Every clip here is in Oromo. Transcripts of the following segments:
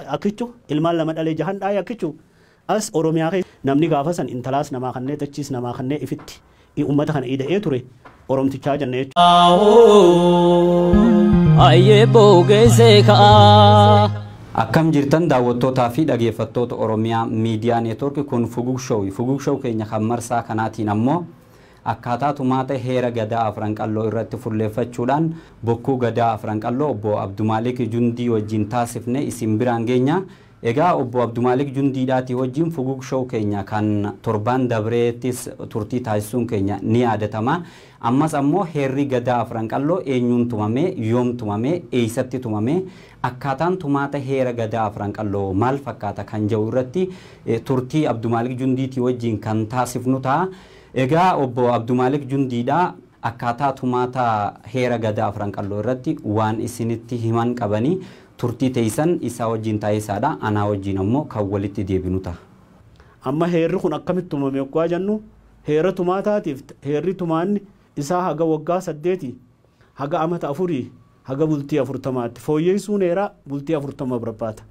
akichu ilmaan lama dhalee jahan dhaay akichu as oromiyaa ke namni gaafasan intalaas namaa kannee tachiis namaa kannee ifitti ummata kana ida'ee ture oromtichaa jenne ayyee boogese kaa akkam jirtan daawwattootaa fi dhageeffattoota Oromiyaa Miidiyaa Neetwork kun Fugug Show keenya kan marsaa kanaatiin ammoo akkaataa tumaata heera gadaa afran qalloo irratti furleeffachuudhaan bokkuu gadaa afran qalloo obbo Abdumaalik Jundii wajjin taasifne isin biraan geenya. Egaa obbo Abdumaalik Jundiidhaati wajjin Fugug Show keenya kan torban dabreettis turtii taasisuun keenya ni yaadatama. Ammas ammoo heerri gadaa afran qalloo eenyuun tumame, yoom tumame, eessatti tumame, akkaataan tumaata heera gadaa afran qalloo maal fakkaata kan jedhu irratti turtii Abdumaalik Jundiitii wajjin kan taasifnu ta'a. Egaa obbo Abdumaalik Jundiidhaa akkaataa tumaata heera gadaa afran qalloo irratti waan isinitti himan qabanii turtii teessan isaa wajjin taasisaadha. Anaa wajjin ammoo kan walitti deebinu ta'a. Amma heerri kun akkamitti tumame yogguu jennu heera tumaataatiif heerri tumaanni isaa haga waggaa 8 haga amata 4 haga bultii 40 fooyyeessuun heera bultii 40 barbaada.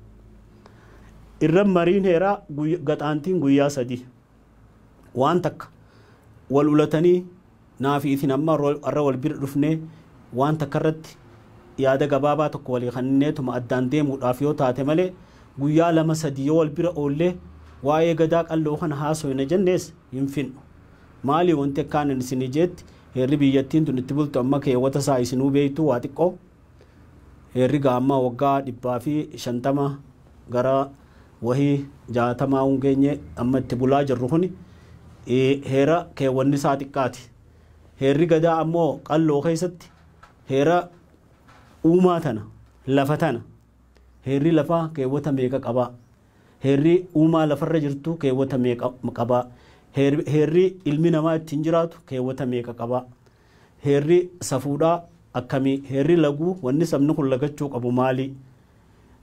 Irra mariin heera gaxaantiin guyyaa 3 waan takka wal ulatanii naafi isin amma arra wal bira dhufnee waan takka irratti yaada gabaabaa tokko walii kanneetuma addaan deemuudhaaf yoo taate malee guyyaa 2-3 wal bira oollee waa'ee gadaa qalloo kana haasoyna jennees hin finnu. Maali wanti akkaan isin jeetti heerri biyyattiin tun itti bultu amma keewwata isaa isinuu beektu waa xiqqoo heerri gaammaa waggaa 150 gara wahii 60 hungeenye amma itti bulaa jirru kuni heera keewwanni isaa xiqqaati. Heerri gadaa ammoo qalloo keessatti heera uumaa tana lafa tana heerri lafaa keewwata meeqa qabaa, heerri uumaa lafarra jirtu keewwata meeqa qabaa, heerri ilmi namaa ittiin jiraatu keewwata meeqa qabaa, heerri safuudhaa akkamii, heerri laguu wanni sabni kun lagachuu qabu maali.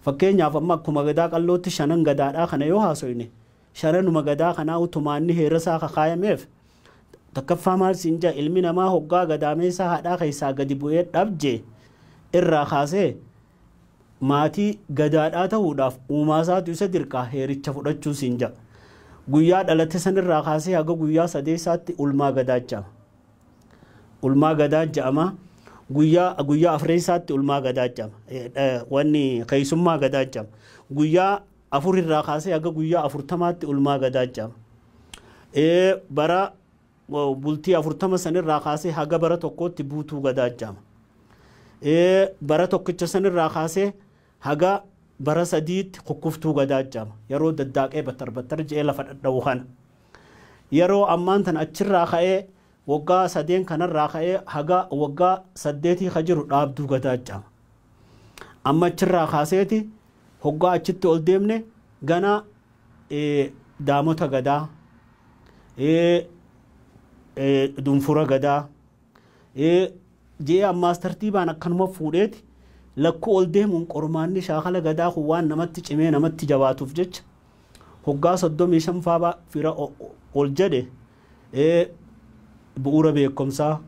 Fakkeenyaaf amma akkuma gadaa qallootti 5 gadaadhaa kana yoo haasoyne 5 gadaa kanaa utumaanni heera isaa kakaayameef takkaffaa maal siinja ilmi namaa hoggaa gadaameessaa haadhaa keessaa gadi bu'ee dhabje irraa kaasee maatii gadaadhaa ta'uudhaaf uumaa isaatu isa dirqaa heericha fudhachuu siinja. Guyyaa dhalate sanirraa kaasee haga guyyaa 8 ulmaa gadaa ja'ama. Ulmaa gadaa ja'ama. Guyyaa afreessaatti ulmaa gadaa ja'ama. Wanni keessummaa gadaa ja'ama. Guyyaa 4 irraa kaasee haga guyyaa 40tti ulmaa gadaa ja'ama. Bara bultii 40 sanirraa kaasee haga bara tokkotti buutuu gadaa ja'ama. Bara tokkicha sanirraa kaasee haga bara 3tti kukkuftuu gadaa ja'ama. Yeroo daddaaqee battar je'ee lafa dhadha'u kana. Yeroo ammaan tan achirraa ka'ee waggaa 3 kanarraa ka'ee haga waggaa 8 ka jiru dhaabduu gadaa ja'ama. Amma achirraa kaaseeti hoggaa achitti ol deemne gana daamota gadaa, dunfura gadaa, jee ammaas tartiibaan akkanuma fuudheeti lakkuu ol deemuun qormaanni shaakala gadaa kun waan namatti cimee namatti jabaatuuf jecha hoggaa 35 faa fira ol jedhe bu'uura beekumsaa,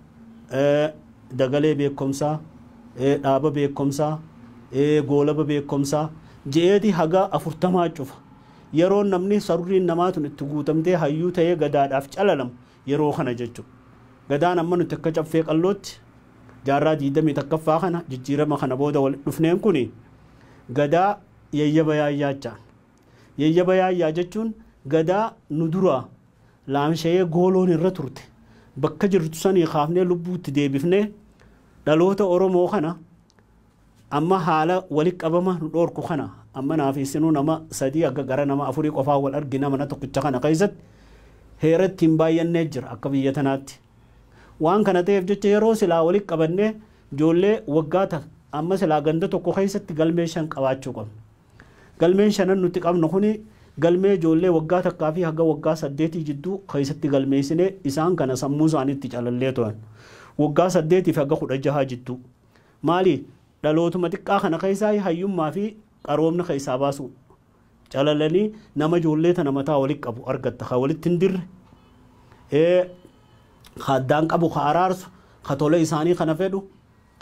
dagalee beekumsaa, dhaaba beekumsaa, goolaba beekumsaa je'eeti haga 40 cufa. Yeroo namni saruriin namaatun itti guutamtee hayyuu ta'ee gadaadhaaf calalamu yeroo kana jechuudha. Gadaan amma nuti akka caffee qallootti jaarraa 21ffaa kana jijjiirama kana booda wal dhufneen kuni gadaa yayyaba yaayyaa ja'an. Yayyaba yaayyaa jechuun gadaa nu duraa laamshee gooloon irra turte bakka jirtu sanii kaafnee lubbuutti deebifnee dhaloota Oromoo kana amma haala walitti qabama nu dhoorku kana amma naaf isinuu nama 3 akka gara nama 4 qofaa wal argina mana tokkicha kana keessatti heeratti hin baay'annee jira akka biyya tanaatti. Waan kana ta'eef jecha yeroo silaa walitti qabannee ijoollee waggaata amma silaa ganda tokko keessatti galmee 5 qabaachuu qabna. Galmeen 5 nuti qabnu kuni galmee ijoollee waggaa takkaa fi haga waggaa 8 jidduu keessatti galmeessinee isaan kana sammuu isaaniitti calallee turan. Waggaa 8 fi haga 16 jidduu. Maali dhalootuma xiqqaa kana keessaa hayyummaa fi qaroomna keessaa baasu calalanii nama ijoollee tana mataa walitti qabu argatta. Ka walitti hin dirre khaddaan qabu ka araarsu ka tola isaanii kana fedhu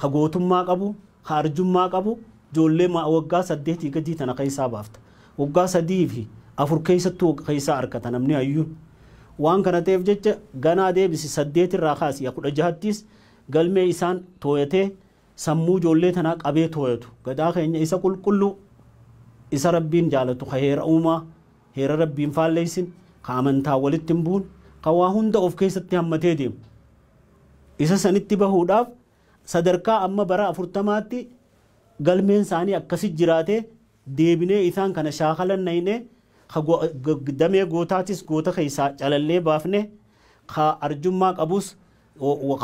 ka gootummaa qabu ka arjummaa qabu ijoollee waggaa 8 gadii tana keessaa baafta waggaa 3 fi 4 keessattuu keessaa harkata namni hayyuun waan kana ta'eef jecha ganaa deebisi 8 irraa kaasii 16ttis galmee isaan tooyatee sammuu ijoollee tanaa qabee tooyatu gadaa keenya isa qulqulluu isa rabbiin jaalatu heera uumaa heera rabbiin faalleessin ka amantaa walitti hin buun ka waa hunda of keessatti hammatee deemu isa sanitti bahuudhaaf sadarkaa amma bara 40tti galmeen isaanii akkasitti jiraatee deebinee isaan kana shaakalan naynee damee gootaatis goota keessaa calallee baafne ka arjummaa qabus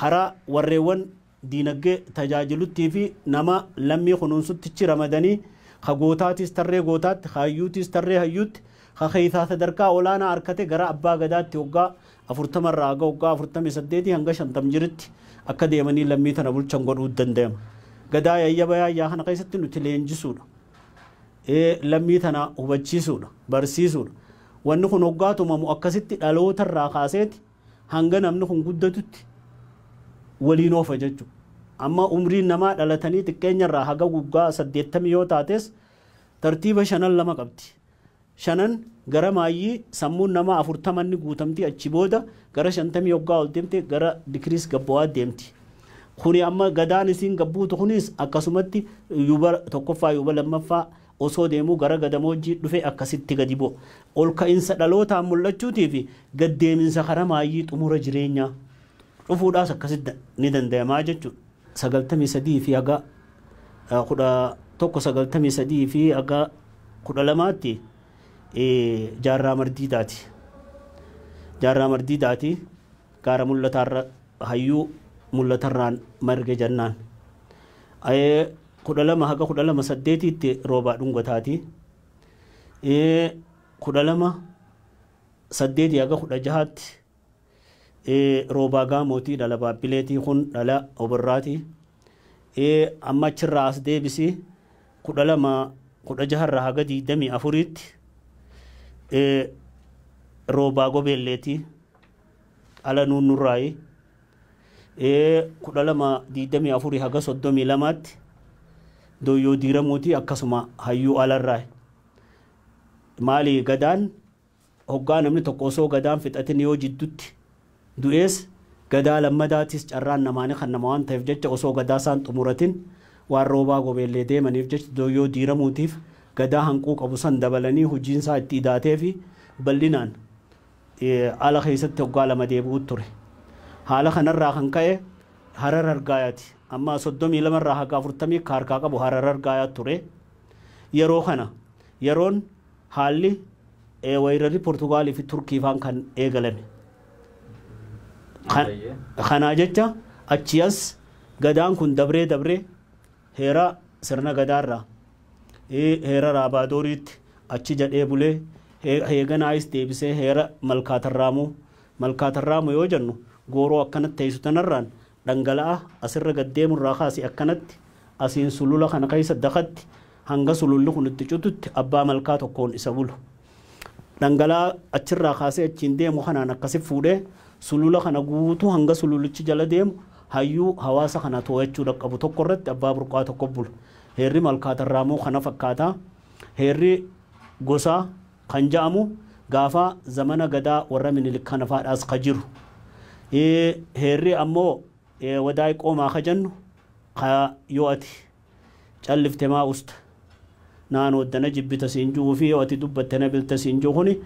karaa warreewwan diinagdee tajaajiluttii fi nama lammii kunuunsuttichi ramadanii ka gootaatis tarree gootaatti ka hayyuutis tarree hayyuutti ka keessaa sadarkaa olaanaa harkate gara abbaa gadaatti waggaa 40 irraa haga waggaa 48 hanga 50 jiritti akka deemanii lammii tana bulchan godhuu danda'ama. Gadaa yayyaba yaayyaa kana keessatti nuti leenjisuudha. Lammii tana hubachiisuudha barsiisuudha. Wanni kun waggaa tumamu akkasitti dhaloota irraa kaaseeti hanga namni kun guddatutti waliin oofa jechuudha. Amma umriin namaa dhalatanii xiqqeenya irraa haga waggaa 80 yoo taates tartiiba 5 qabdi. 5 gara maayyii sammuun namaa 40 guutamti achi booda gara 50 waggaa ol deemte gara dikiriis gabbawaa deemti. Kuni amma gadaan isiin gabbuutu kunis akkasumatti yuuba tokkoffaa yuuba lammaffaa osoo deemuu gara gadamoojjii dhufe akkasitti gadi bu'a. Ol ka'insa dhalootaan mul'achuutii fi gaddeeminsa karaa maayyii xumura jireenyaa dhufuudhaas akkasitti ni danda'amaa jechuudha. 93 fi haga 93 fi haga 12tti jaarraa mardiidaati. Jaarraa mardiidaati gaara mul'ataarra hayyuu mul'atarraan marge jannaan. 12 haga 12 roobaa dhungataati. 12 8 haga 16 roobaa gaamootii dhala baabbileetii kun dhala obirraati. Amma achirraa as deebisi 12 16 haga 24tti roobaa gobeelleetii ala nunnurraayi. 12 24 haga 32tti doyyoo diiramuutii akkasuma hayyuu alarraa. Maali gadaan hoggaa namni tokko osoo gadaan fixatin yoo jiddutti du'ees gadaa lammadaatis carraan namaanii kan nama waan ta'eef jecha osoo gadaa isaan xumuratin waan roobaa gobeellee deemaniif jecha doyyoo diiramuutiif gadaa hanquu qabu san dabalanii hojiin isaa itti idaatee fi bal'inaan ala keessatti hoggaa 2 deebi'uutu ture. Haala kanarraa kan ka'e harar argaayaati. Amma 32 irraa haga 40 harkaa qabu harar argaayaa ture. Yeroo kana yeroon haalli weerarri Portugaalii fi Turkii faan kan eegalame. Kanaa jecha achi as gadaan kun dabree heera sirna gadaarraa heera Raabadooriitti achi jedhee bulee heeganaayis deebisee heera malkaatarraamuu yoo jennu gooroo akkanatti teessu tanarraan dhangala'a asirra gaddeemurraa kaasee akkanatti asiin sulula kana keessa dakatti hanga sululli kun itti cututti abbaa malkaa tokkoon isa bulu. Dhangala'a achirraa kaasee achiin deemu kanaan akkasi fuudhee sulula kana guutuu hanga sululichi jala deemu hayyuu hawaasa kana too'achuu dhaqqabu tokko irratti abbaa burqaa tokko bulu. Heerri malkaatarraamuu kana fakkaata. Heerri gosaa kan ja'amu gaafa zamana gadaa warra Minilik kana faadhaas ka jiru. Heerri ammoo wadaay qoomaa ka jennu ka yoo ati callifte maa usta naannoo dana jibbita siinjuu fi yoo ati dubbatte na bilta siinjuu kuni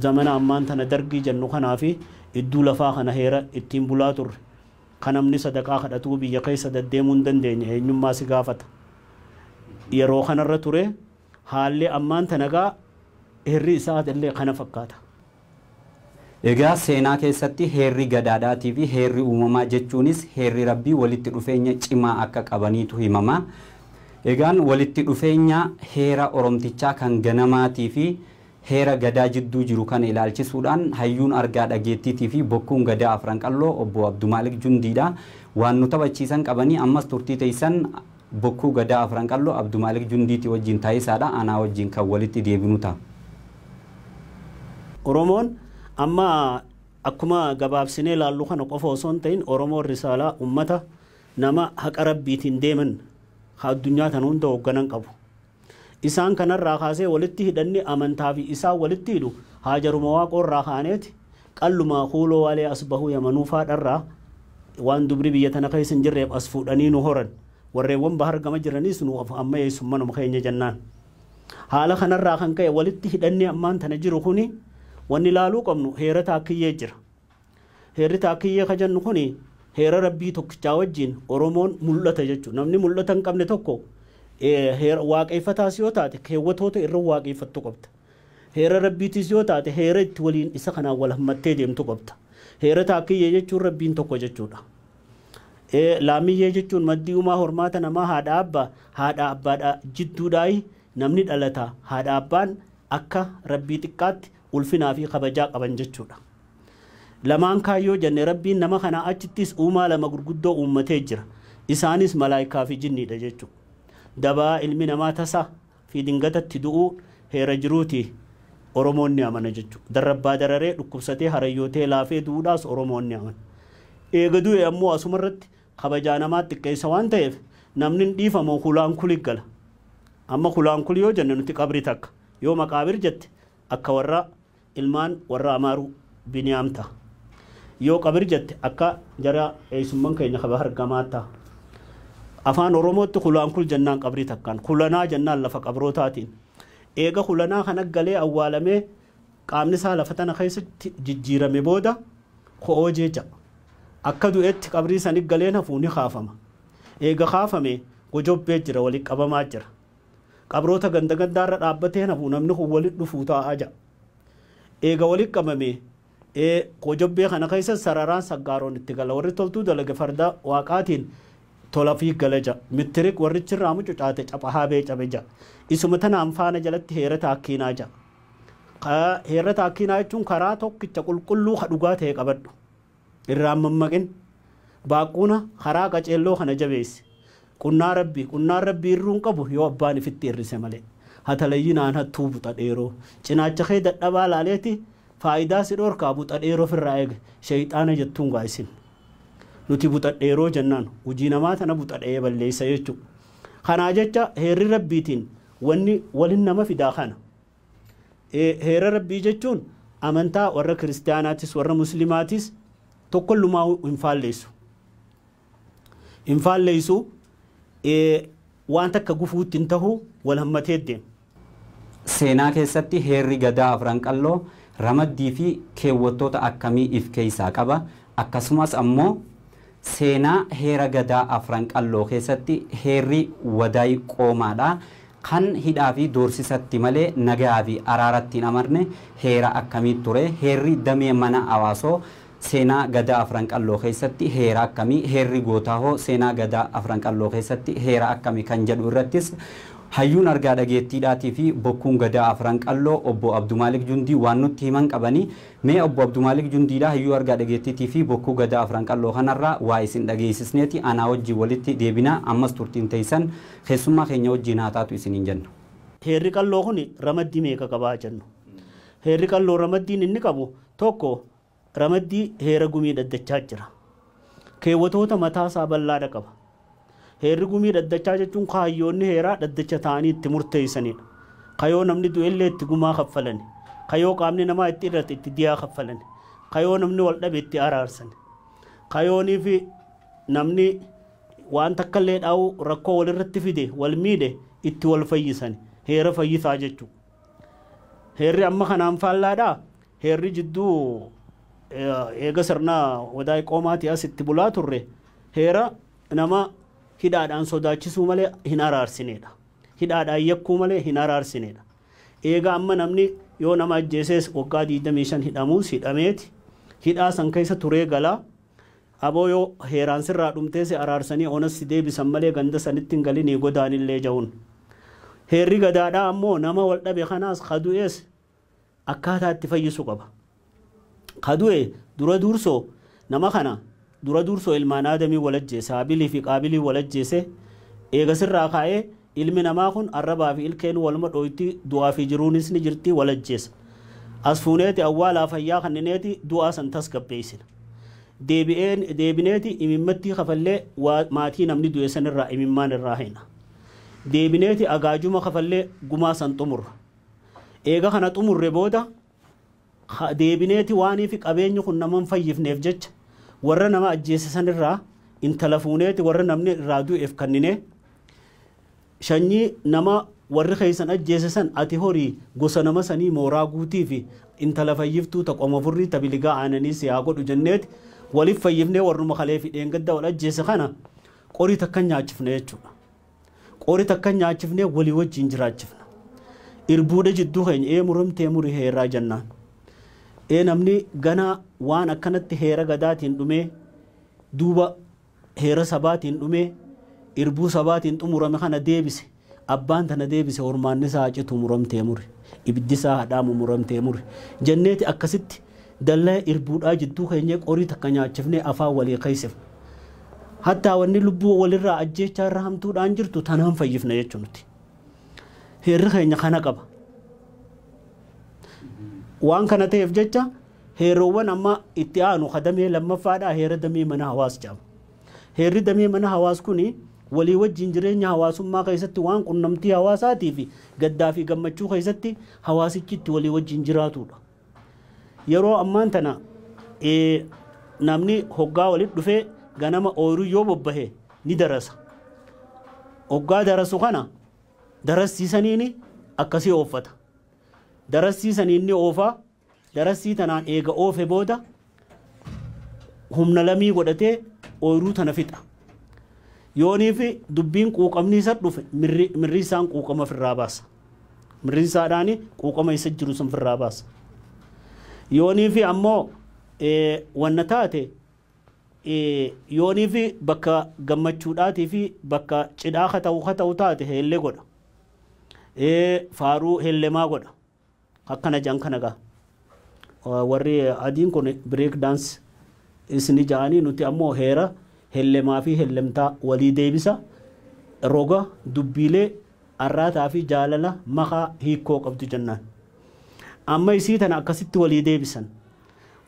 zamana ammaan tana dargii jennu kanaa fi idduu lafaa kana heera ittiin bulaa turre kan namni sadaqaa kadhatuu biyya keessa deddeemuu hin dandeenye eenyummaa si gaafata. Yeroo kanarra ture haalli ammaan tanagaa heerri isaa illee kana fakkaata. Egaa seenaa keessatti heerri gadaadhaatii fi heerri uumamaa jechuunis heerri rabbii walitti dhufeenya cimaa akka qabaniitu himama. Egaan walitti dhufeenya heera oromtichaa kan ganamaatii fi heera gadaa jidduu jiru kana ilaalchisuudhaan hayyuun argaa dhageettiitii fi bokkuun gadaa afran qalloo obbo Abdumaalik Jundiidha waan nu taphachiisan qabanii ammas turtii teessan bokkuu gadaa afran qalloo Abdumaalik Jundiitii wajjin taayisaadha anaa wajjin kan walitti deebinu ta'a. Oromoon amma akkuma gabaabsinee laallu kana qofa osoo hin ta'in Oromoon risaalaa ummata nama haqa rabbiitiin deeman addunyaa tan hunda hoogganan qabu. Isaan kanarraa kaasee walitti hidhanni amantaa fi isaa walitti hidhu haajaruma waaqorraa kaaneeti qallumaa kuuloo waalee asbahuu yamanuu faadharraa waan dubri biyya tana keessa hin jirreef as fuudhanii nu horan warreewwan bahar gama jiranis nu amma yeessummanuma keenya jennaan. Haala kanarraa kan ka'e walitti hidhanni ammaan tana jiru kuni wanni ilaaluu qabnu heera taakkiyyee jira. Heerri taakkiyyee ka jennu kuni heera rabbii tokkichaa wajjin Oromoon mul'ata jechuudha. Namni mul'ata hin qabne tokko waaqeffataas yoo taate keewwatoota irra waaqeffattu qabda. Heera rabbiitis yoo taate heera itti waliin isa kanaan wal hammattee deemtu qabda. Heera taakkiyyee jechuun rabbiin tokko jechuudha. Laamiyyee jechuun maddii uumaa hormaata namaa haadha abbaadha jidduudhaayi namni dhalata haadha abbaan akka rabbii xiqqaatti ulfinaa fi kabajaa qaban jechuudha. Lamaan kaayyoo jenne rabbiin nama kanaa achittis uumaa lama gurguddoo uummatee jira. Isaanis malaayikaa fi jinniidha jechuudha. Dabaa ilmi namaa tasaa fi dingatatti du'uu heera jiruuti Oromoon ni amana jechuudha. Darrabbaa dararee dhukkubsatee harayyootee laafee duudhaas Oromoon ni amana. Eega du'e ammoo asumarratti kabajaa namaa xiqqeessa waan ta'eef namni dhiifamu hulaan kuli gala. Amma hulaan kuli yoo jenne nuti qabri takka yoo maqaabir jette akka warra ilmaan warra Amaaruu Biniyaam ta'a. Yoo qabir jette akka jara eessummaan keenya kaba hargamaa ta'a. Afaan Oromootti hulaan kul jennaan qabri takkaan hulanaa jennaan lafa qabrootaatiin. Eega hulanaa kana galee awwaalamee qaamni isaa lafa tana keessatti jijjiirame booda ho'oo jecha akka du'etti qabrii sanii galee hafuuni kaafama. Eega kaafame gojobbee jira walitti qabamaa jira. Qabroota ganda gandaarra dhaabbatee hafu namni kun walitti dhufuu taa'aa jira. Eega walitti qabame gojobbee kana keessa sararaan saggaaroon itti gala warri toltuu dalaga farda waaqaatiin tola fi galaja mittirik warrichi irraa mucucaate caphaa bee cabe ja isuma tanaan faana jalatti heera taakkiinaa ja heera taakkiinaa jechuun karaa tokkicha qulqulluu ka dhugaa ta'e qabadhu irraan mammaqin baaquuna karaa qaceelloo kana jabeessi qunnaa rabbii irruun qabu yoo abbaan ifitti hirrise malee hatalayyinaan hattuu buxa dheeroo cinaacha kee dadhabaa laaleeti faayidaa si dhorkaa buxa dheeroo firraa eege shayxaana jettuun ga'isin. Nuti buxa dheeroo jennaan hojii namaa tana buxa dhee balleessa jechuudha. Kanaa jecha heerri rabbiitiin wanni waliin nama fidaa kana. Heera rabbii jechuun amantaa warra kiristaanaatis warra muslimaatis tokkollumaa hin faalleessu. Hin faalleessu waan takka gufuutti hin tahu wal hammatee deema. Seenaa keessatti heerri gadaa afran qalloo ramaddii fi keewwattoota akkamii if keessaa qaba akkasumas ammoo seenaa heera gadaa afran qalloo keessatti heerri wadaay qoomaadha kan hidhaa fi doorsisatti malee nagaa fi araaratti hin amarne heera akkamii ture heerri damee mana hawaasoo seenaa gadaa afran qalloo keessatti heera akkamii heerri gootaa hoo seenaa gadaa afran qalloo keessatti heera akkamii kan jedhu irrattis hayyuun argaa dhageettiidhaatii fi bokkuun gadaa afran qalloo obbo Abdumaalik Jundii waan nutti himan qabanii mee obbo Abdumaalik Jundiidha hayyuu argaa dhageettiitii fi bokkuu gadaa afran qalloo kanarraa waa isin dhageessisneeti anaa wajjin walitti deebinaa ammas turtiin teessan keessummaa keenya wajjin haa taatu isiniin jennu. Heerri qalloo kun ramaddii meeqa qabaa jennu. Heerri qalloo ramaddiin inni qabu tokko ramaddii heera gumii dhaddachaa jira. Keewwatoota mataasaa bal'aadha qaba. Heerri gumii dhaddachaa jechuun kaayyoonni heeraa dhaddacha ta'anii itti murteessanidha. Kayoo namni du'ellee itti gumaa kaffalani. Kayoo qaamni namaa itti irratti itti diyaa kaffalani. Kayoo namni wal dhabe itti araarsani. Kayoonii fi namni waan takkallee dhaa'u rakkoo walirratti fide wal miidhe itti wal fayyisani. Heera fayyisaa jechuudha. Heerri amma kanaan faallaadhaa. Heerri jidduu eega sirnaa wadaay qoomaatii as itti bulaa turre heera nama hidhaadhaan sodaachisuu malee hin araarsineedha. Hidhaadhaan yakkuu malee hin araarsineedha. Eega amma namni yoo nama ajjeesees waggaa 25 hidhamuus hidhameeti. Hidhaa san keessa turee galaa. Aboo yoo heeraan sirraa dhumteese araarsanii onas deebisan malee ganda sanitti hin galinii godaanillee ja'uun. Heerri gadaadhaa ammoo nama wal dhabe kanaas kadu'ees akkaataa itti fayyisu qaba. Kadu'e dura dursoo nama kana dura dursoo ilmaan aadamii walajjeese haabilii fi qaabilii walajjeese eega sirraa kaa'ee ilmi namaa kun arrabaa fi ilkeen walma dhooyti du'aa fi jiruunis ni jirti walajjeesa. As fuuneeti awwaalaa fayyaa kannineeti du'aa san tasgabbeessina. Deebineeti imimmattii kafallee maatii namni du'e sanirraa imimmaan irraa hina. deebineeti agaajuma kafallee gumaa san xumurra eega kana xumurre booda deebineeti waanii fi qabeenyi kun naman fayyifneef jecha warra nama ajjeesisan irraa intala fuuneeti warra namni irraa du'eef kannine shanyii nama warri keeysan ajjeesisan ati horii gosa nama sanii mooraa guutii fi intala fayyiftuu ta qoma furrii ta biligaa aananii siyaa godhu jenneeti waliif fayyifnee warruma kalee fi dheengadda wal ajjeese kana qorii takka nyaachifne jechuudha. Qorii takka nyaachifnee walii wajjin jiraachifna. Irbuudha jidduu keenya muramtee muri heeraa jennaan. Namni ganaa waan akkanatti heera gadaatiin dhumee duuba heera sabaatiin dhumee irbuu sabaatiin xumurame kana deebise abbaan tana deebise hormaanni isaa citu muramtee muri ibiddi isaa hadhaamu muramtee muri jenneeti akkasitti dallaa irbuudhaa jidduu keenya qorii takka nyaachifnee afaan walii keeysifna. Hatta wanni lubbuu walirraa ajjeechaa irra hamtuudhaan jirtu tanaan fayyifna jechuunuti. Heerri keenya kana qaba. Waan kana ta'eef jecha heeroowwan amma itti aanu kadamee lammaffaadhaa heera damee mana hawaas jedhama. Heerri damee mana hawaas kuni walii wajjin jireenya hawaasummaa keessatti waan qunnamtii hawaasaatii fi gaddaa fi gammachuu keessatti hawaasichi itti walii wajjin jiraatudha. Yeroo ammaan tana namni hoggaa walitti dhufee ganama ooyiruu yoo bobbahe ni darasa. Hoggaa darasu kana darasiisaniini akkasii ooffata. Darasiisaniin ni oofaa. Darasii tanaan eega oofe booda humna lamii godhatee ooyiruu tana fixa. Yoonii fi dubbiin quuqamni isa dhufe mirri isaan quuqama firraa baasa. Mirri isaadhaani quuqama isa jiru sun firraa baasa. Yoonii fi ammoo wanna taate yoonii fi bakka gammachuudhaatii fi bakka cidhaa kata'u taate heellee godha. Faaruu heellemaa godha. Akkana jan kana gaa. Warri adiin kun break dance isni jaanii nuti ammoo heera hellemaa fi hellemtaa walii deebisa roga dubbiilee arraataa fi jaalala makaa hiikoo qabdu jennaan. Amma isii tana akkasitti walii deebisan.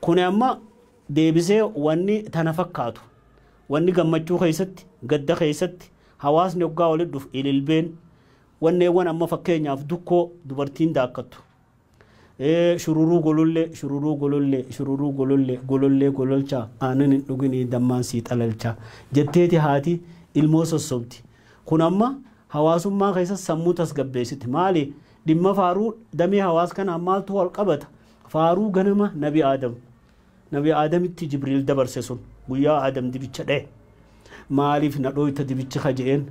Kun amma deebisee wanni tana fakkaatu. Wanni gammachuu keessatti gadda keessatti hawaasni hoggaa walitti dhufu ililbeen wanneewwan amma fakkeenyaaf dukkoo dubartiin daakkattu. Shururuu golollee gololchaa aanan hin dhuginii dammaan sii xalalchaa jetteeti haati ilmoo sossobdi. Kun amma hawaasummaa keessatti sammuu tasgabbeessiti. Maali dhimma faaruu damee hawaas kanaa maaltu wal qabata? Faaruu ganama nabi Aadam. Nabi Aadamitti Jibriil dabarse sun guyyaa Aadam dibicha dha'e. Maaliif na dhooyta dibichi kaja'een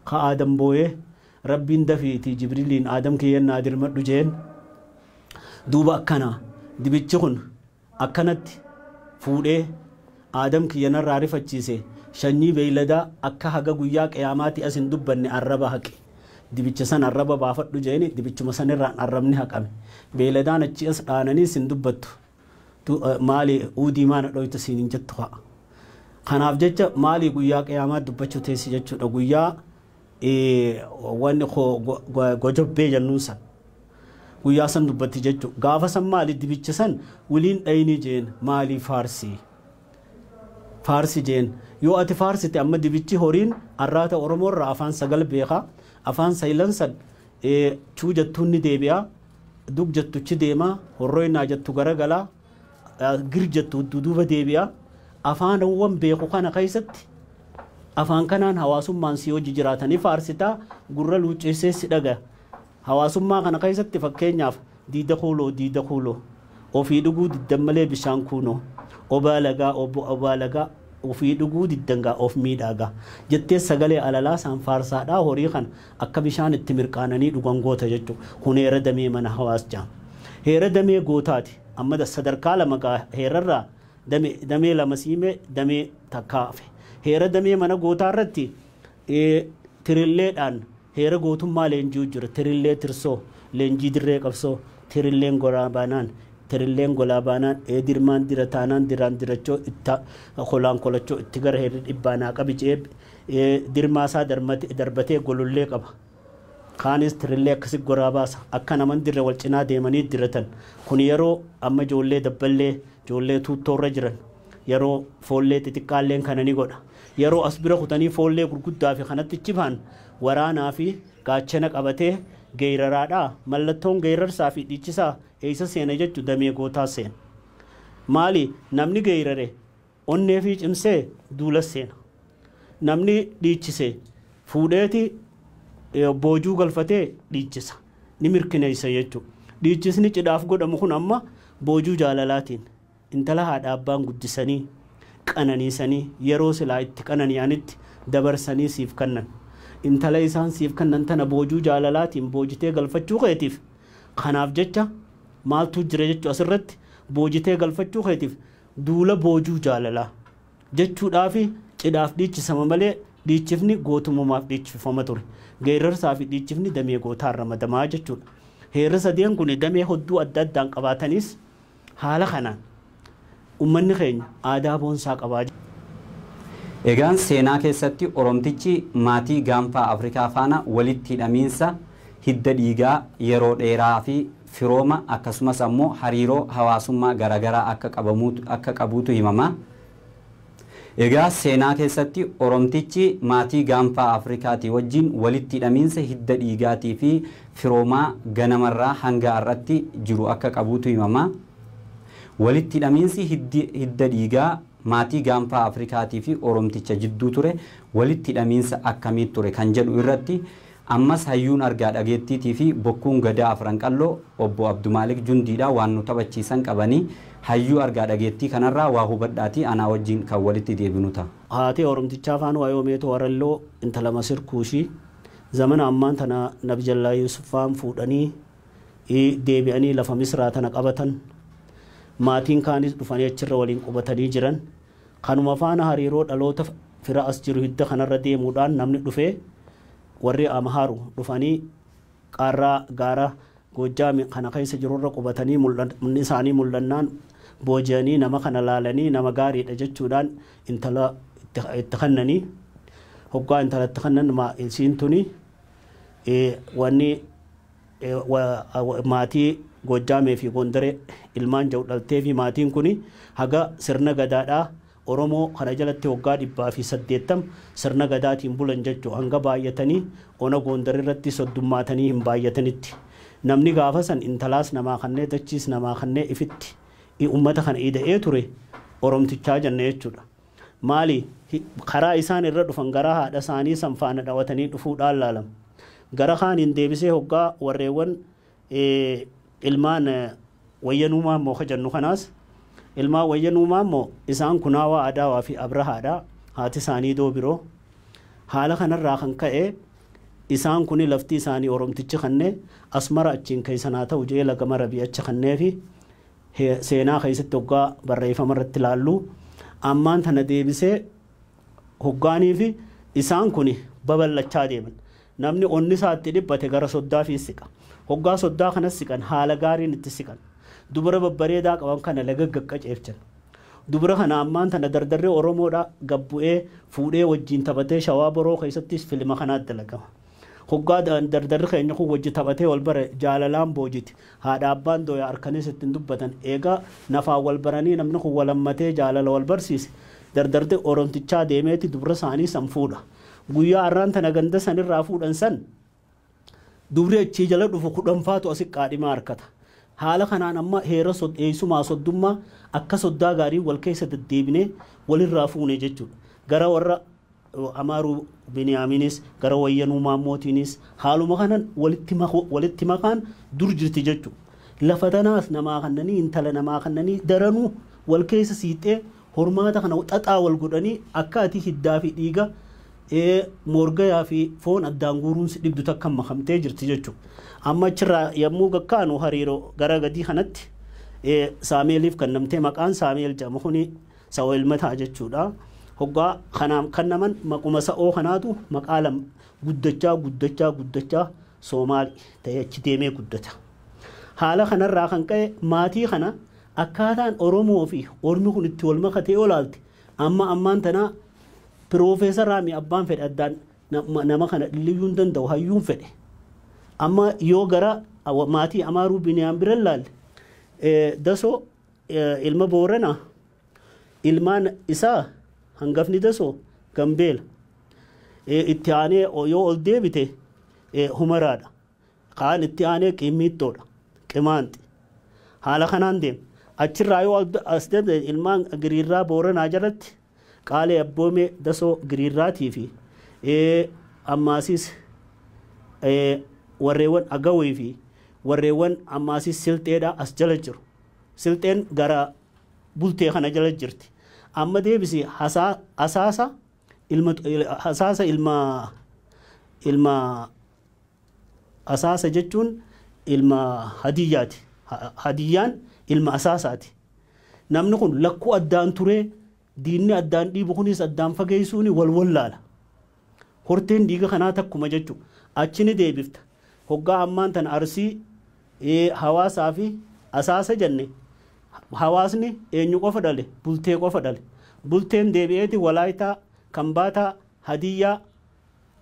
ka Aadam booyee rabbiin dafiitii Jibriiliin Aadam kiyyannaa dirmadhu jeen. Duuba akkana dibichi kun akkanatti fuudhee Aadam kiyyanarraa rifachiise shanyii beeyladaa akka haga guyyaa qiyaamaatti asin dubbanne arraba haqe. Dibicha san arraba baafadhu jeeni dibichuma sanirraan arrabni haqame. Beeyladaan achi as dhaananii sin dubbattu. Maali uudii maana dhoyta siin hin jettu fa'a. Kanaaf jecha maali guyyaa qiyaamaatti dubbachuu teessi jechuudha. Guyyaa wanni gojobbee jennuun san. Guyyaa san dubbatti jechuudha. Gaafa san maali dibicha san waliin dhayinii jeen maali faarsii. Faarsi jeen yoo ati faarsite amma dibichi horiin arraata Oromoorraa afaan sagal beekaa. Afaan saylan san chuu jettuun ni deebi'a. Dug jettuchi deemaa. Horroynaa jettu garagalaa. Gir jettu duuba deebi'a. Afaanawwan beeku kana keessatti afaan kanaan hawaasummaan si hojii jiraatanii faarsitaa gurra luucceessee si dhaga. Hawaasummaa kana keessatti fakkeenyaaf diida kuuloo ofii dhuguu diddan malee bishaan kuunoo obaalagaa ofii dhuguu diddangaa of miidhagaa jettee sagalee alalaa san faarsaadhaa horii kan akka bishaan itti mirqaananii dhugan goota jechuudha. Kun heera damee mana hawaas jaa. Heera damee gootaati. Amma sadarkaa lama gaa heerarraa damee lama siimee damee takkaafe. Heera damee mana gootaa irratti tirilleedhaan heera gootummaa leenjii jira. Tirillee tirsoo leenjii dirree qabsoo tirilleen golaabaanaan dirmaan dirataanaan diraan dirachoo itta kolaan kolachoo itti gara heerri dhibbaanaa qabi jeeb dirmaasaa darbatee golollee qaba. Kaanis tirillee akkasi goraa baasa akka naman dirre wal cinaa deemanii diratan. Kun yeroo amma ijoollee dabballee ijoollee tuuttoorra jiran yeroo foollee xixiqqaalleen kana ni godha. Yeroo as bira kutanii foollee gurguddaa fi kanatti cibaan waraanaa fi gaachana qabatee geeraraadhaa mallattoon geerarsaa fi dhiichisaa eessa seena jechu damee gootaa seena. Maali namni geerare onnee fi cimsee duula seena. Namni dhiichise fuudheeti boojuu galfatee dhiichisa ni mirkaneessa jechuudha. Dhiichisni cidhaaf godhamu kun amma boojuu jaalalaatiin intala haadha abbaan guddisanii qananiisanii yeroo silaa itti qanani'anitti dabarsanii siif kannan. Intala isaan siif kannan tana boojuu jaalalaatiin boojitee galfachuu keetiif kanaaf jecha maaltu jira jechuu asirratti boojitee galfachuu keetiif duula boojuu jaalalaa jechuudhaafi cidhaaf dhiichisama malee dhiichifni gootummaaf dhiichifama ture. Geerarsaa fi dhiichifni damee gootaa ramadamaa jechuudha. Heerri sadeen kun damee hedduu adda addaan qabaatanis haala kanaan ummanni keenya aadaa boonsaa qabaa. Egaan seenaa keessatti Oromtichi maatii gaanfaa Afrikaa faana walitti hidhamiinsa hidda dhiigaa yeroo dheeraa fi firooma akkasumas ammoo hariiroo hawaasummaa garaagaraa akka qabuutu himama. Egaa seenaa keessatti Oromtichi maatii gaanfaa Afrikaatii wajjin walitti hidhamiinsa hidda dhiigaatii fi firoomaa ganamarraa hanga har'atti jiru akka qabuutu himama. Walitti hidhamiinsi hidda dhiigaa maatii gaanfaa Afrikaatii fi Oromticha jidduu ture walitti hidhamiinsa akkamii ture kan jedhu irratti ammas hayyuun argaa dhageettiitii fi bokkuun gadaa Afranqalloo obbo Abdumaalik Jundiidha waan nu taphachiisan qabanii hayyuu argaa dhageettii kanarraa waa hubadhaatii anaa wajjin kan walitti deebinu ta'a. Haatee Oromtichaa afaan waayoo meetoo waralloo intala Masir Kuushii zamana ammaan tana Nabi Jallaa Yuusuffaan fuudhanii deebi'anii lafa Misraa tana qabatan maatiin kaanis dhufanii achirra waliin qubatanii jiran kanuma faana hariiroo dhaloota fira as jiru hidda kanarra deemuudhaan namni dhufee warri Amhaaru dhufanii qaarraa gaara Goojjaam kana keessa jirurra qubatanii mul'anni isaanii mul'annaan booji'anii nama kana laalanii nama gaariidha jechuudhaan intala itti kannanii hoggaa intala itti kannan isiin tuni wanni maatii Goojjaamee fi Gondaree ilmaan jedhu dhaltee fi maatiin kuni haga sirna gadaadhaa Oromoo kana jalatti hoggaa 180 sirna gadaatiin bulan jechuu hanga baay'atanii ona Gondaree irratti soddummaatanii hin baay'atanitti. Namni gaafa san intalaas namaa kannee dachiis namaa kannee ifitti ummata kana ida'ee ture Oromtichaa jenne jechuudha. Maali karaa isaan irra dhufan gara haadha isaanii san faana dhawatanii dhufuudhaan laalam. Gara kaaniin deebisee hoggaa warreewwan ilmaan wayyanuumaa immoo kajannu kanaas ilmaan wayyanuumaa immoo isaan kunaawaa adaawaa fi abrahaadhaa haati isaanii doo biroo haala kanarraa kan ka'e isaan kuni lafti isaanii Oromtichi kannee asmara achiin keessanaa ta'u jee laga marabii achi kannee fi seenaa keessatti hoggaa barreeffama irratti laallu ammaan tana deebisee hoggaanii fi isaan kuni babal'achaa deeman namni onni isaatti dhibbate gara soddaa fi siqa hoggaa soddaa kanas siqan haala gaariin itti siqan dubara babbareedaa qaban kana laga gaqqaceefchan dubara kana ammaan tana dardarree Oromoodha gabbu'ee fuudhee wajjiin taphatee shawaa boroo keessattis filma kanaatti dalagama. Hoggaa dardarri keenya kun wajji taphatee wal bare jaalalaan boojiti haadha abbaan dooyaa harkanis ittiin dubbatan eegaa nafaan wal baranii namni kun walammatee jaalala wal barsiise dardarri Oromtichaa deemeeti dubara isaanii san fuudha guyyaa har'aan tana ganda sanirraa fuudhan san dubri achii jala dhufu kudhanfaatu asi qaadhimaa harkata haala kanaan amma heera eessumaa soddummaa akka soddaa gaarii wal keessa deddeebinee walirraa fuune jechuudha gara warra Amaaru Biniyaaminis gara wayyanuu Maamootiinis haaluma kanan walitti makaan dur jirti jechuudha lafa tanaas namaa kannanii intala namaa kannanii daranuu wal keessa siixee hormaata kana xaxaa wal godhanii akka ati hiddaa fi dhiiga morgayaa fi foon addaan guuruun si dhibdu takka makamtee jirti jechuudha amma achirraa yommuu gakkaanu hariiroo gara gadii kanatti Saameeliif kan namtee maqaan Saameel jedhamu kuni sa'oo ilmataa jechuudha hoggaa kan naman maquma sa'oo kanaatu maqaa guddachaa Soomaali ta'ee achi deemee guddata haala kanarraa kan ka'e maatii kana akkaataan Oromoo fi Ormi kun itti wal makatee olaalte ammaan tanaa Profeesar Raamii abbaan fedhe addaan nama kana dhiliyyuun danda'u hayyuun fedhe amma yoo gara maatii Amaaruu Biniyaan bira laalle dasoo ilma Booranaa ilmaan isaa hangafni dasoo Gambeela itti aanee yoo ol deebite humaraadha. Kaan itti aanee qimmiittoodha. Qimaanti. Haala kanaan deema. Achirraa yoo as deemte ilmaan Giriirraa Booranaa jalatti Qaalee Abboomee Dasoo Giriirraatii fi ammaasis warreewwan Agawii fi warreewwan ammaasis Silxeedhaa as jala jiru. Silxeen gara bultee kana jala jirti. Amma deebisi asaasa ilma asaasa jechuun ilma hadiyyaati. Hadiyyaan ilma asaasaati. Namni kun lakkuu addaan turee diinni addaan dhiibu kunis addaan fageessuun wal wallaala. Horteen dhiiga kanaa takkuma jechuudha. Achini deebifta. Hoggaa ammaan tan Arsii hawaasaa fi asaasa jenne. Hawaasni eenyu qofa dhale? Bultee qofa dhale. Bulteen deebi'eeti Walaayitaa, Kambaataa, Hadiyyaa,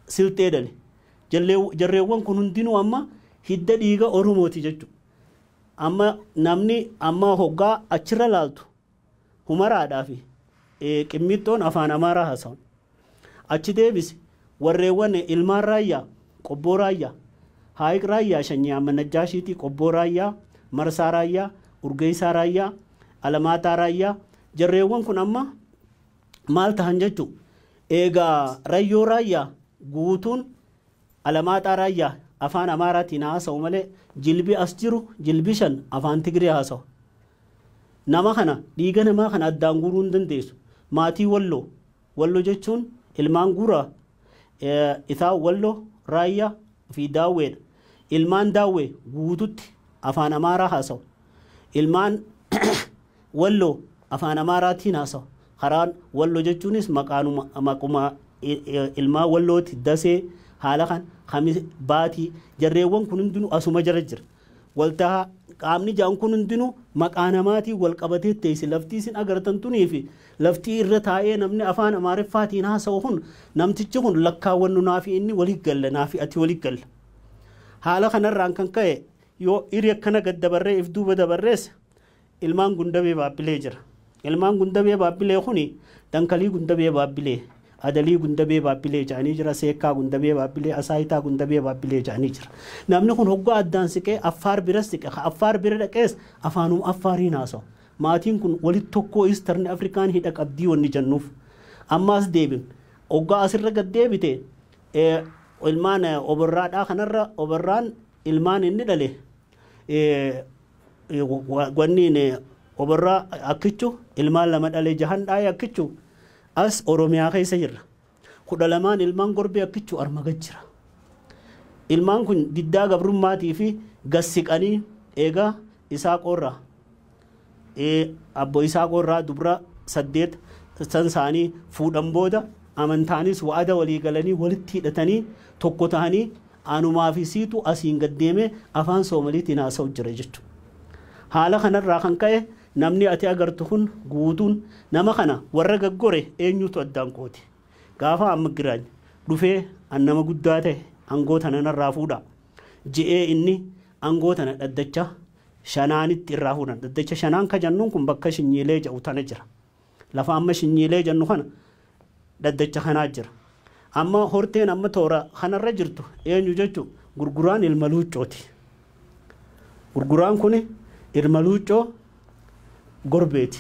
Silxee dhale. Jarreewwan kun hundinuu amma hidda dhiiga Oromooti jechuudha. Amma namni amma hoggaa achirra laaltu humaraadhaa fi qimmiittoon afaan Amaaraa haasa'u. Achi deebisi warreewwan ilmaan raayyaa, qobboo raayyaa, haayiq raayyaa, shanyii amma Najjaashiitii, qobboo raayyaa, marsaa raayyaa, urgeessaa raayyaa, alamaataa raayyaa. Jarreewwan kun amma maal tahan jechuudha. Eegaa rayyoo raayyaa guutuun alamaataa raayyaa afaan Amaaraatiin haasa'u malee jilbi as jiru jilbi 5 afaan Tigree haasa'u. Nama kana dhiiga namaa kana addaan guuruu hin dandeessu. Maatii Walloo jechuun ilmaan guuraa isaa Walloo raayyaa fi daawweedha. Ilmaan daawwee guututti afaan Amaaraa haasa'u. Ilmaan Walloo afaan Amaaraatiin haasa'u. Karaan Walloo jechuunis maquma ilmaan Wallooti dasee haala kan khamis baatii jarreewwan kun hundinuu asuma jara jira. Waltaa qaamni jaan kun hundinuu maqaa namaatii wal qabatee teessi laftii isin agartan tunii fi laftii irra taa'ee namni afaan Amaariffaatiin haasa'u kun namtichi kun lakkaawwannu naafi inni walii galla naafi ati walii galla. Haala kanarraan kan ka'e yoo iri akkana gad dabarree if duuba dabarrees ilmaan Gundabee Baabbilee jira. Ilmaan Gundabee Baabbilee kuni Dankalii Gundabee Baabbilee, Adalii Gundabee Baabbilee jedhanii jira, Seekkaa Gundabee Baabbilee, Asaayitaa Gundabee Baabbilee jedhanii jira. Namni kun hoggaa addaan siqee Affaar bira siqe, Affaar bira dhaqees afaanuma Affaariin haasa'u. Maatiin kun walitti tokkoo Eastern Afrikaan hidha qabdii wanni jennuuf. Ammaas deebin. Hoggaa asirra gad deebite ilmaan Oborraadhaa kanarra Oborraan ilmaan inni dhale wanniin Oborraa akkichu ilmaan lama dhale jahan dhaayee akkichu as Oromiyaa keessa jirra. 12 ilmaan Gorbee akkichu armaga jira. Ilmaan kun diddaa gabrummaatii fi gassiqanii eegaa isaa qorraa abbo isaa qorraa dubra 8 isaanii fuudhan booda amantaanis wa'ada walii galanii walitti hidhatanii tokko ta'anii anumaa fi siitu asiin gaddeeme afaan Soomaliitiin haasa'u jira jechuudha. Haala kanarraa kan ka'e namni ati agartu kun guutuun nama kana warra gaggore eenyutu addaan qooti. Gaafa amma giraany dhufee nama guddaa ta'e angoota nanarraa fuudha. Ji'ee inni angoota na dhaddacha shanaanitti irraa fuudhan. Dhaddacha shanaan ka jennuun kun bakka Shinyiilee jedhu tana jira. Lafa amma Shinyiilee jennu kana dhaddacha kanaa jira. Amma horteen amma toora kanarra jirtu eenyu jechuun gurguraan ilma Luuccooti. Gurguraan kun ilma Luuccoo Gorbeeti.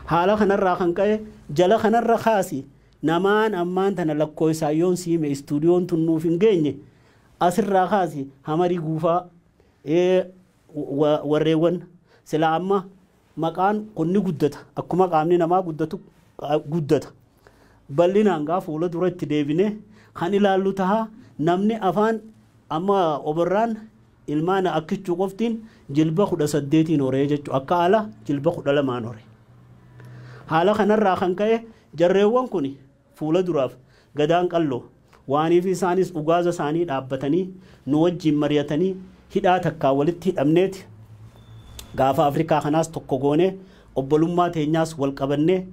Haala kanarraa kan ka'e jala kanarra kaasi namaan ammaan tana lakkoo isaa yoon siime istuudiyoon tunnuuf hin geenye asirraa kaasi Hamarii Guufaa warreewwan sila amma maqaan kunni guddata akkuma qaamni namaa guddata. Bal'inaan gaa fuula duratti deebine kan ilaallu taha namni afaan amma Oborraan ilmaan akkichuu qoftiin jilba 18 horee jechuudha. Akka ala jilba 12 horee. Haala kanarraa kan ka'e jarreewwan kun fuula duraaf gadaan qalloo waaniif isaanis dhugaaza isaanii dhaabbatanii nu wajjin mari'atanii hidhaa takkaa walitti hidhamneeti gaafa Afrikaa kanaas tokko goone obbolummaa teenyaas wal qabannee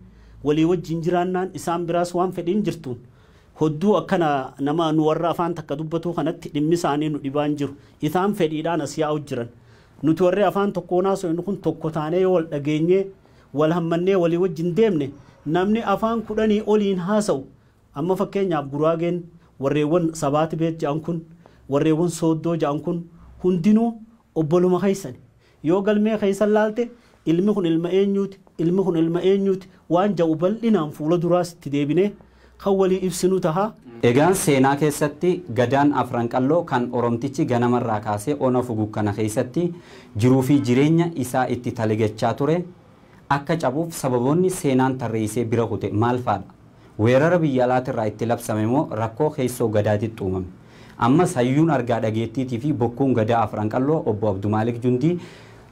walii wajjin jiraannaan isaan biraas waan fedhiin jirtuun hodduu akkana nama nu warra afaan takka dubbatu kanatti dhimmi isaanii nu dhibaan jiru isaan fedhiidhaan as yaa'u jiran nuti warri afaan tokkoonaa so'inu kun tokko taanee wal dhageenyee wal hammannee walii wajjin deemne namni afaan 10 oliin haasa'u amma fakkeenyaaf Guraageen warreewwan sabaati beet jedhan kun warreewwan sooddoo ja'an kun hundinuu obboluma keessan yoo galmee keessan laalte ilmi kun ilma eenyuuti ilmi kun ilma eenyuuti waan ja'u bal'inaan fuula duraas itti deebinee kan walii ibsinu taha. Egaan seenaa keessatti gadaan afran qalloo kan oromtichi ganamarraa kaasee ona fuguu kana keessatti jiruu fi jireenya isaa itti taligachaa ture akka cabuuf sababoonni seenaan tarreessee bira kute maal faadha? Weerara biyya alaatirraa itti labsame moo rakkoo keessoo gadaatitti uumame? Ammas hayyuun argaa dhageettiitii fi bokkuun gadaa afran qalloo obbo Abdumaalik Jundii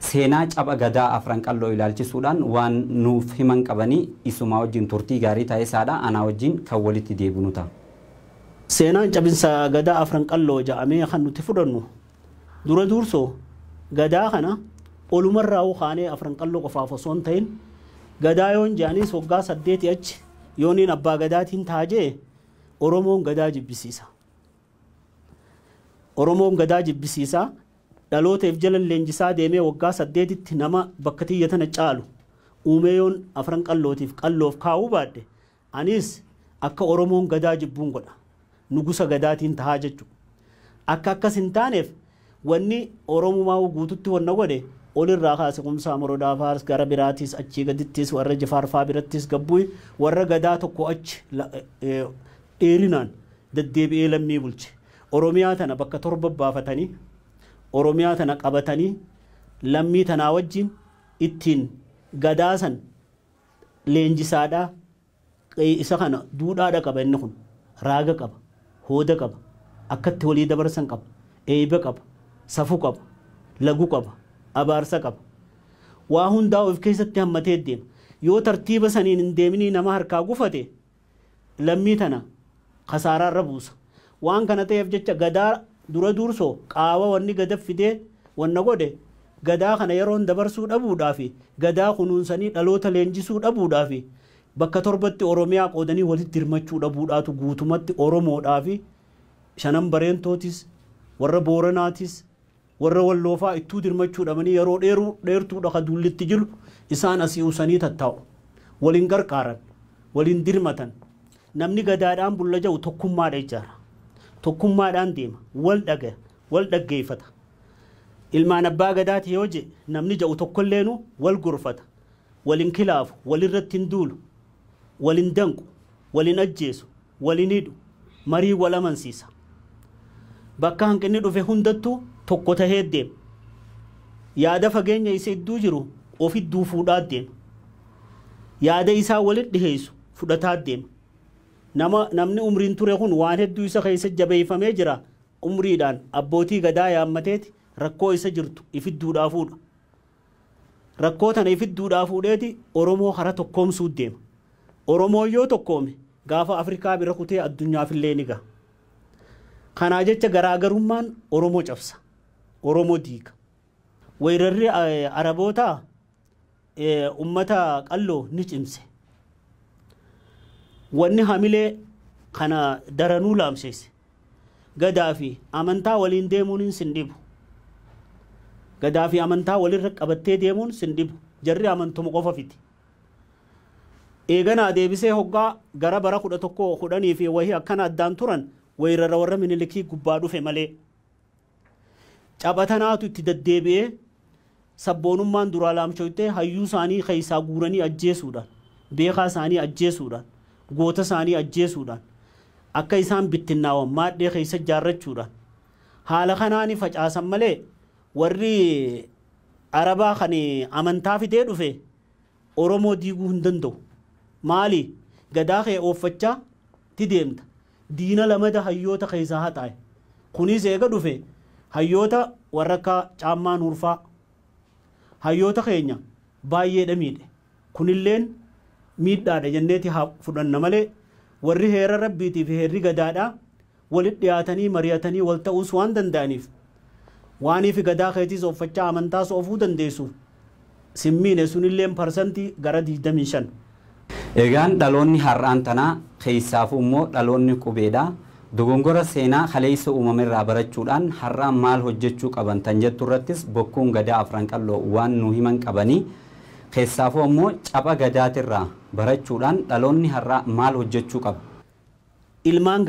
seenaa caba gadaa afran qalloo ilaalchisuudhaan waan nuuf himan qabanii isumaa wajjin turtii gaarii ta'isaadha anaa wajjin kan walitti deebinu ta'a. Seenaan cabinsa gadaa afran qalloo ja'amee kan nuti fudhannu dura dursoo gadaa kana olumarraa kaanee afran qalloo qofaaf osoo hin ta'in gadaa yoon ja'anis waggaa 8 achi yooniin abbaa gadaatiin taajee Oromoon gadaa jibbisiisa. Oromoon gadaa jibbisiisa dhalooteef jala leenjisaa deemee waggaa 8tti nama bakka tiyya tana caalu uumee yoon afran qallootiif qalloof kaa'uu baadhe anis akka Oromoon gadaa jibbuun godha nugusa gadaatiin tahaa jechuudha. Akka akkas hin taaneef wanni Oromumaa guututti wanna godhe olirraa kaase kumsaa morodaa faars gara biraatiis achii gadittis warra jifaarfaa birattis gabbuy warra gadaa tokko achi dheerinaan deddeebi'ee lammii bulche. Oromiyaa tana bakka torba baafatanii Oromiyaa tana qabatanii lammii tanaa wajjin ittiin gadaasan leenjisaadhaa isa kana duudhaadha qaba inni kun raaga qaba hooda qaba akkatti walii dabarsan qaba eeyba qaba safuu qaba lagu qaba abaarsa qaba waa hundaa of keessatti hammatee deema yoo tartiiba saniin hin deeminii nama harkaa gufate lammii tana kasaaraarra buusa waan kana ta'eef jecha gadaa dura dursoo qaawa wanni gada fidee wanna godhe gadaa kana yeroon dabarsuu dhabuudhaa fi gadaa kunuunsanii dhaloota leenjisuu dhabuudhaa fi bakka torbatti Oromiyaa qoodanii walitti hirmachuu dhabuudhaatu guutumatti Oromoodhaa fi shanan bareentootis warra Booranaatis warra Walloofaa ittuu hirmachuu dhabanii yeroo dheertuudha ka duullitti jiru isaan asii usanii tattaa'u waliin gargaaran waliin dirmatan namni gadaadhaan bulla ja'u tokkummaadha ijaara. Tokkummaadhaan deema wal dhaggeeffata ilmaan abbaa gadaati yoo je namni ja'u tokkolleenu wal gurfata waliin kilaafu walirratti hin duulu waliin danqu waliin ajjeesu waliin hidhu marii wal amansiisa bakka hanqinni dhufe hundattuu tokko tahee deema yaada fageenya isa idduu jiru of idduu fuudhaa deema yaada isaa walitti dhiheessu fudhataa deema. Namni umriin ture kun waan hedduu isa keessa jabeeffamee jira umriidhaan abbootii gadaa yaammateeti rakkoo isa jirtu ifidduudhaa fuudha. Rakkoo tana ifidduudhaa fuudheeti Oromoo hara tokkoomsuu deema. Oromoo yoo tokkoome gaafa Afrikaa bira kutee addunyaafillee ni gaha. Kanaa jecha garaagarummaan Oromoo cabsa. Oromoo diiga. Weerarri Arabootaa ummata qalloo ni cimse. Wanni hamilee kana daranuu laamseesse gadaa fi amantaa waliin deemuun hin sindibu gadaa fi amantaa walirra qabattee deemuun sindibu jarri amantuma qofa fiti eeganaa deebisee hoggaa gara bara 11 fi wahii akkana addaan turan weerara warra Minilikii gubbaa dhufe malee caphatanaatu itti deddeebi'ee sabboonummaan duraa laamshoytee hayyuu isaanii keessaa guuranii ajjeesuudhaan beekaa isaanii ajjeesuudhaan goota isaanii ajjeesuudhaan akka isaan bittinnaawan maadhee keessa jaarrachuudhaan haala kanaani facaasan malee warri Arabaa kan amantaa fidee dhufe Oromoo diiguu hin danda'u maali gadaa kee ooffachaa ti deemta diina lamada hayyoota keessaa haxaa'e kunis eega dhufe hayyoota warra akka caammaa nuurfaa hayyoota keenya baay'eedha miidhe kunilleen miidhaadha jenneeti haa fudhanna malee warri heera rabbiitii fi heerri gadaadhaa walitti dhiyaatanii mari'atanii wal ta'uus waan danda'aniif waanii fi gadaa keetiis ooffachaa amantaas oofuu dandeessu simmiine sunilleen parsantii gara 25. Egaan dhaloonni har'aan tanaa keessaafuu immoo dhaloonni qubeedhaa dogongora seenaa kaleessa uumamerraa barachuudhaan har'aan maal hojjechuu qaban tan jettu irrattis bokkuun gadaa afran qalloo waan nu himan qabanii keessaafuu immoo caba gadaatirraa barachuudhaan dhaloonni har'aa maal hojjechuu qaba? Ilmaan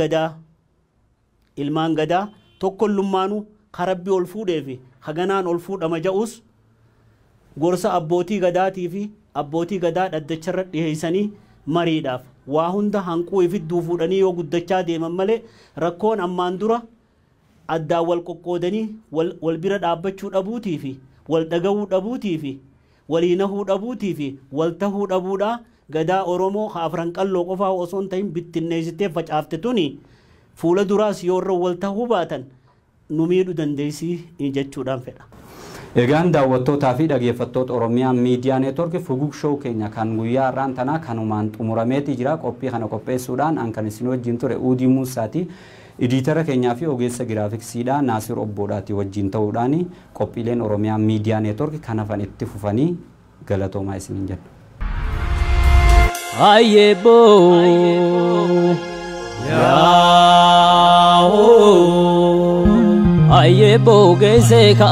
gadaa tokkollummaanuu karabbii ol fuudhee fi haganaan ol fuudhama ja'us gorsa abbootii gadaatii fi abbootii gadaa dhaddacharra dhiheessanii mariidhaaf waa hunda hanquu ifidduu fuudhanii yoo guddachaa deeman malee rakkoon ammaan dura addaan wal qoqqoodanii wal bira dhaabbachuu dhabuutii fi wal dhagahuu dhabuutii fi waliinahuu dhabuutii fi wal tahuu dhabuudhaa gadaa Oromoo afran qalloo qofaa osoo hin ta'in bittinneessitee facaafte tuni fuula duraas yoo irra wal tahuu baatan nu miidhuu dandeessii jechuudhaan fedha. Egaan daawwattootaa fi dhaggeeffattoota Oromiyaa Miidiyaa Neetwoork Fugug Show keenya kan guyyaa har'aan tanaa kanumaan xumurameeti jira. Qophii kana qopheessuudhaan an kan isin wajjin ture Uudii Muusaati. Editara keenyaa fi ogeessa giraafiksiidha Naasir Obboodhaati wajjin ta'uudhaan qophiileen Oromiyaa Miidiyaa Neetwoork kan hafan itti fufanii galatoomaa isiniin jenna. Ayebo Ayebo geze ka